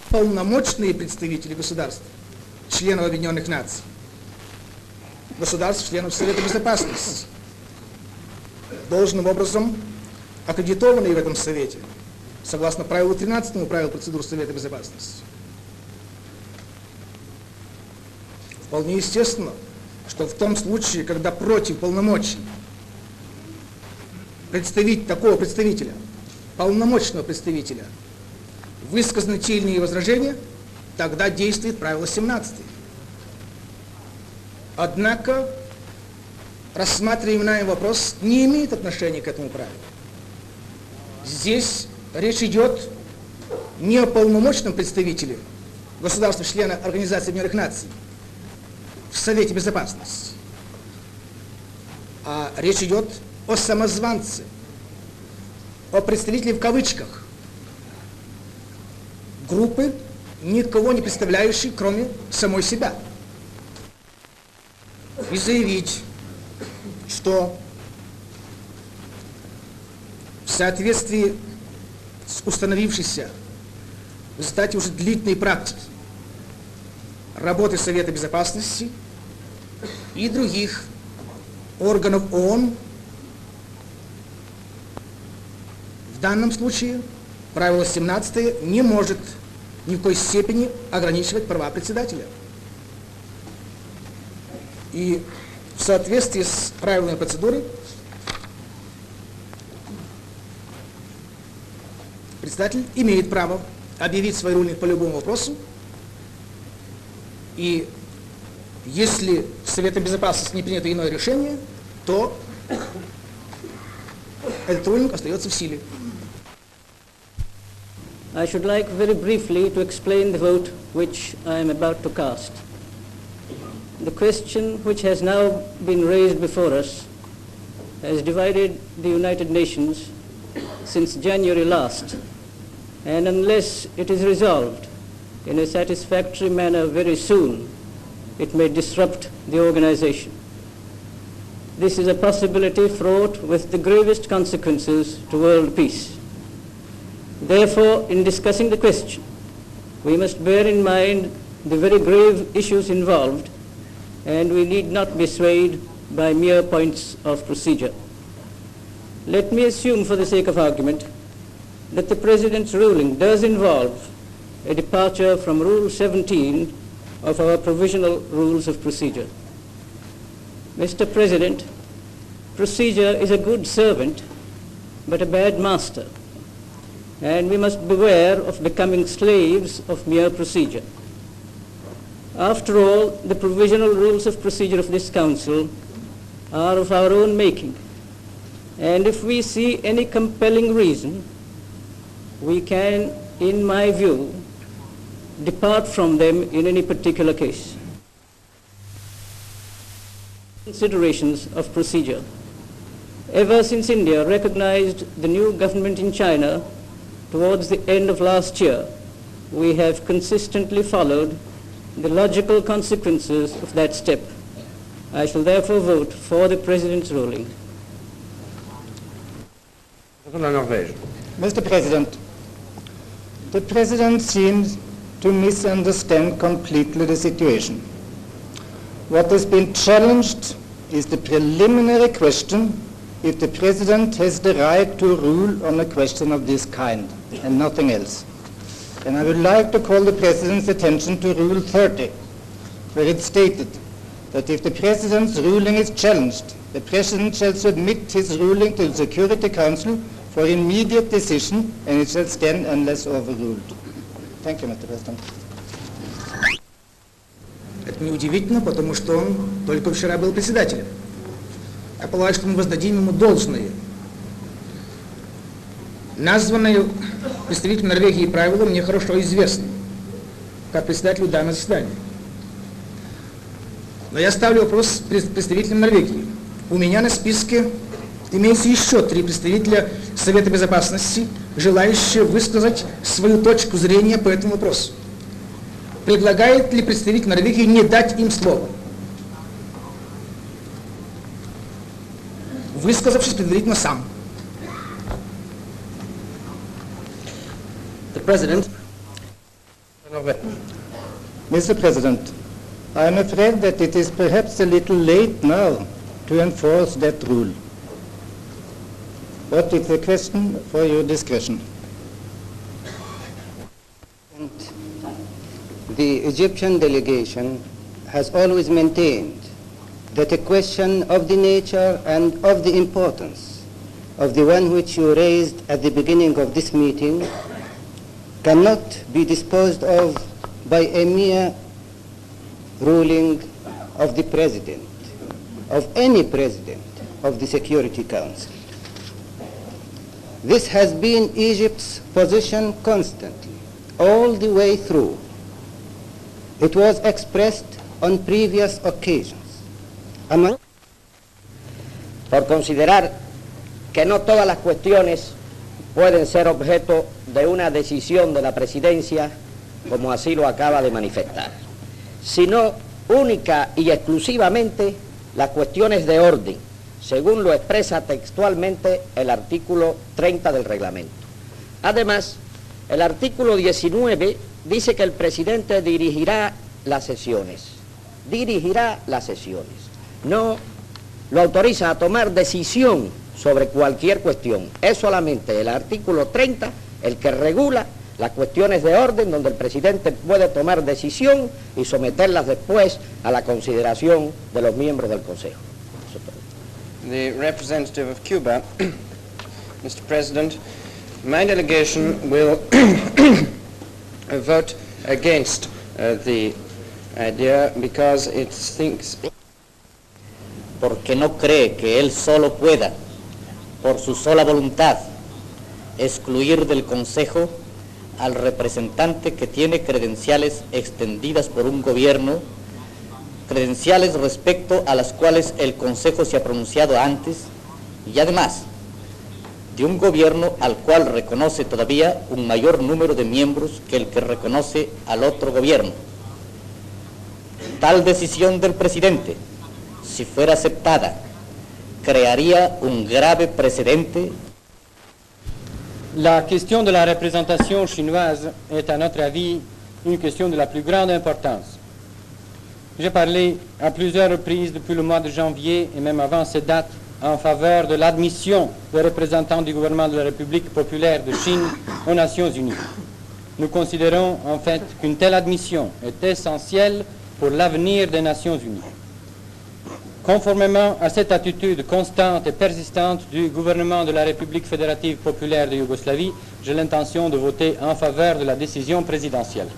полномочные представители государств, членов Объединенных Наций, государств, членов Совета Безопасности, должным образом аккредитованные в этом Совете, согласно правилу 13 правил процедур Совета Безопасности. Вполне естественно, что в том случае, когда против полномочий такого представителя, полномочного представителя, высказаны те или иные возражения, тогда действует правило 17. Однако рассматриваемый вопрос не имеет отношения к этому правилу. Здесь речь идет не о полномочном представителе государства-члена Организации Объединенных Наций в Совете Безопасности, а речь идет о самозванце, о представителе в кавычках группы, никого не представляющей, кроме самой себя. И заявить, что в соответствии с установившейся в результате уже длительной практики работы Совета Безопасности и других органов ООН, в данном случае правило 17 не может ни в коей степени ограничивать права председателя. И в соответствии с правилами процедуры председатель имеет право объявить свой рулинг по любому вопросу, и если Советом Безопасности не принято иное решение, то этот рулинг остается в силе. I should like very briefly to explain the vote which I am about to cast. The question which has now been raised before us has divided the United Nations since January last, and unless it is resolved in a satisfactory manner very soon, it may disrupt the organization. This is a possibility fraught with the gravest consequences to world peace. Therefore, in discussing the question, we must bear in mind the very grave issues involved, and we need not be swayed by mere points of procedure. Let me assume, for the sake of argument, that the President's ruling does involve a departure from Rule 17 of our Provisional Rules of Procedure. Mr. President, procedure is a good servant, but a bad master, and we must beware of becoming slaves of mere procedure. After all, the Provisional Rules of Procedure of this Council are of our own making, and if we see any compelling reason, we can, in my view, depart from them in any particular case. Considerations of procedure. Ever since India recognized the new government in China towards the end of last year, we have consistently followed the logical consequences of that step. I shall therefore vote for the President's ruling. Mr. President, the President seems to misunderstand completely the situation. What has been challenged is the preliminary question if the President has the right to rule on a question of this kind, and nothing else. And I would like to call the President's attention to Rule 30, where it's stated that if the President's ruling is challenged, the President shall submit his ruling to the Security Council for immediate decision, and it shall stand unless overruled. Thank you, Mr. President. Это неудивительно, потому что он только вчера был председателем. Я полагаю, что мы воздадим ему должное. Названное представителем Норвегии правило мне хорошо известно, как председателю данного заседания. Но я ставлю вопрос представителям Норвегии. У меня на списке имеется еще 3 представителя Совета Безопасности, желающие высказать свою точку зрения по этому вопросу. Предлагает ли представитель Норвегии не дать им слово, высказавшись предварительно сам? The President Mr. President, I am afraid that it is perhaps a little late now to enforce that rule. What is the question for your discretion? The Egyptian delegation has always maintained that a question of the nature and of the importance of the one which you raised at the beginning of this meeting cannot be disposed of by a mere ruling of the President, of any President of the Security Council. This has been Egypt's position constantly, all the way through. It was expressed on previous occasions. Por considerar que no todas las cuestiones pueden ser objeto de una decisión de la Presidencia, como así lo acaba de manifestar, sino única y exclusivamente las cuestiones de orden, según lo expresa textualmente el artículo 30 del reglamento. Además, el artículo 19 dice que el presidente dirigirá las sesiones. No lo autoriza a tomar decisión sobre cualquier cuestión. Es solamente el artículo 30 el que regula las cuestiones de orden, donde el presidente puede tomar decisión y someterlas después a la consideración de los miembros del Consejo. The representative of Cuba, Mr. President, my delegation will vote against the idea because it thinks... Porque no cree que él solo pueda, por su sola voluntad, excluir del Consejo al representante que tiene credenciales extendidas por un gobierno, credenciales respecto a las cuales el Consejo se ha pronunciado antes, y además de un gobierno al cual reconoce todavía un mayor número de miembros que el que reconoce al otro gobierno. Tal decisión del presidente, si fuera aceptada, crearía un grave precedente. La question de la représentation chinoise est, à notre avis, une question de la plus grande importance. J'ai parlé à plusieurs reprises depuis le mois de janvier et même avant cette date en faveur de l'admission des représentants du gouvernement de la République populaire de Chine aux Nations Unies. Nous considérons en fait qu'une telle admission est essentielle pour l'avenir des Nations Unies. Conformément à cette attitude constante et persistante du gouvernement de la République fédérative populaire de Yougoslavie, j'ai l'intention de voter en faveur de la décision présidentielle.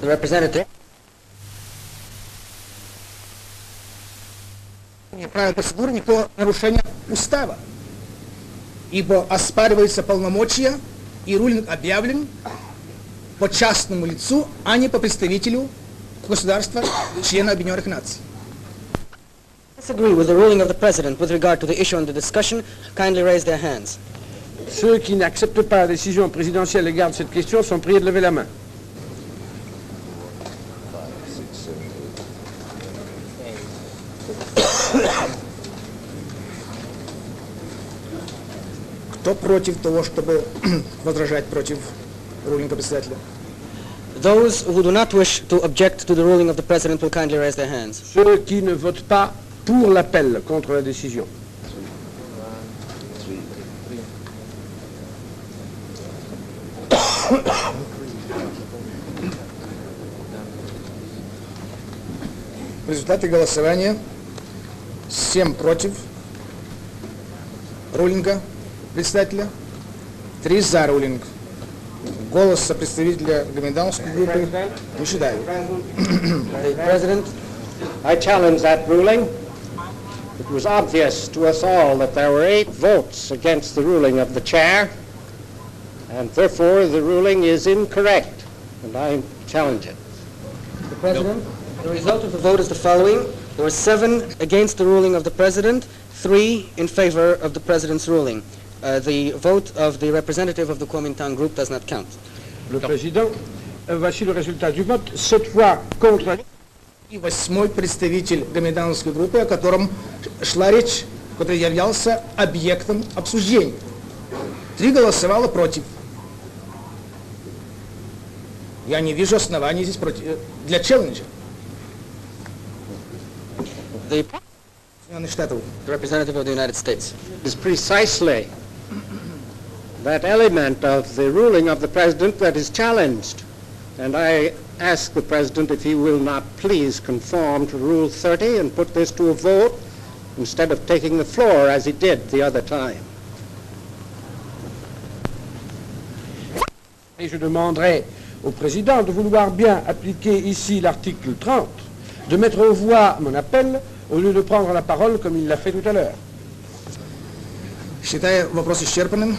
The representative. Правила процедуры никакого нарушения устава, ибо оспариваются полномочия и рулинг объявлен по частному лицу, а не по представителю государства, члена Объединенных Наций. Disagree with the ruling of the President with regard to the issue under discussion, kindly raise their hands. Ceux qui n'acceptent pas la décision présidentielle à l'égard de cette question sont priés de lever la main. Кто против того, чтобы возражать против рулинга председателя? Those who do not wish to object to the ruling of the President will kindly raise their hands. Ceux qui ne votent pas pour l'appel contre la décision. В результате голосования 7 против рулинга председателя, 3 за рулинг. Голос представителя гоминдановской группы не считаю. President, I challenge that ruling. It was obvious to us all that there were 8 votes against the ruling of the chair, and therefore the ruling is incorrect, and I challenge it. the President, the result of the vote is the following. There were 7 against the ruling of the President, 3 in favor of the President's ruling. The vote of the representative of the Kuomintang group does not count. Le président, voici le résultat du vote, 7 voix contre. И 8-й представитель гоминдановской группы, о котором шла речь, который являлся объектом обсуждения. 3 голосовало против. Я не вижу оснований здесь для челленджа. The Соединенных Штатов. representative of the United States. Is precisely that element of the ruling of the president that is challenged. And I ask the president if he will not please conform to Rule 30 and put this to a vote instead of taking the floor as he did the other time. Et je demanderai au président de vouloir bien appliquer ici l'article 30, de mettre aux voix mon appel au lieu de prendre la parole comme il l'a fait tout à l'heure. Считая вопрос исчерпанным,